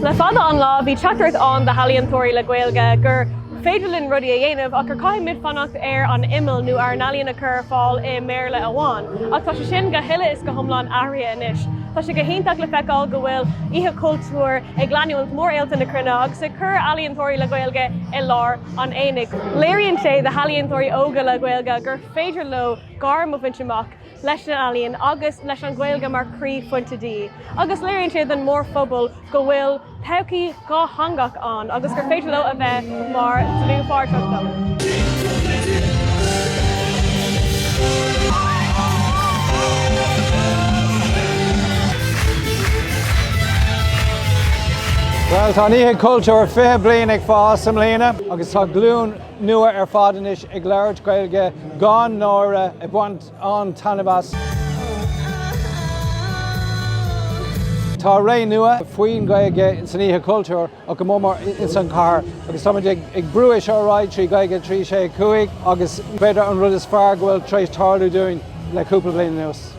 Le fada an lá bhí chatart an de halaíontóirí le Gaeilge gur féidirlinn rudí a dhéanamh ach gur caiith mid fannacht ar an imil nó ar an alíonn a chur fáil I méarla amháin. Ach tá sé sin go huile is go thomláin aithrí inis. Tá sé go héntaach le feiceáil go bhfuil Oíche Chultúir ag glanúint mór éalta na crunne agus sa chur halaíontóirí le Gaeilge I lár an éinig. Léironn sé de halaíontóirí óga le Gaeilge gur féidir le gar mo bhaintteach leis an alíonn agus leis an Gaeilge mar chrí fuintadí. Agus léironn sé den mór phobal go bhfuil paucaí gá hangach an agus gur féidir le a bheith mar tú fáirteachta. Well, tá Oíche Chultúir 5 bliain ag fás sam lína, agus tá glún nua ar fad inis ag leirt Gaeilge gan nóra I buint an tanabas. Tá ré nua faoin Gaeilge san Oíche Chultúir ach go mór in san car, agus tá ag brú seo ráid trí Gaeilge 3 sé 5 agus beidir an rud is fearr go bhfuil tréis tarlú dúin le cúpla bliain nuas.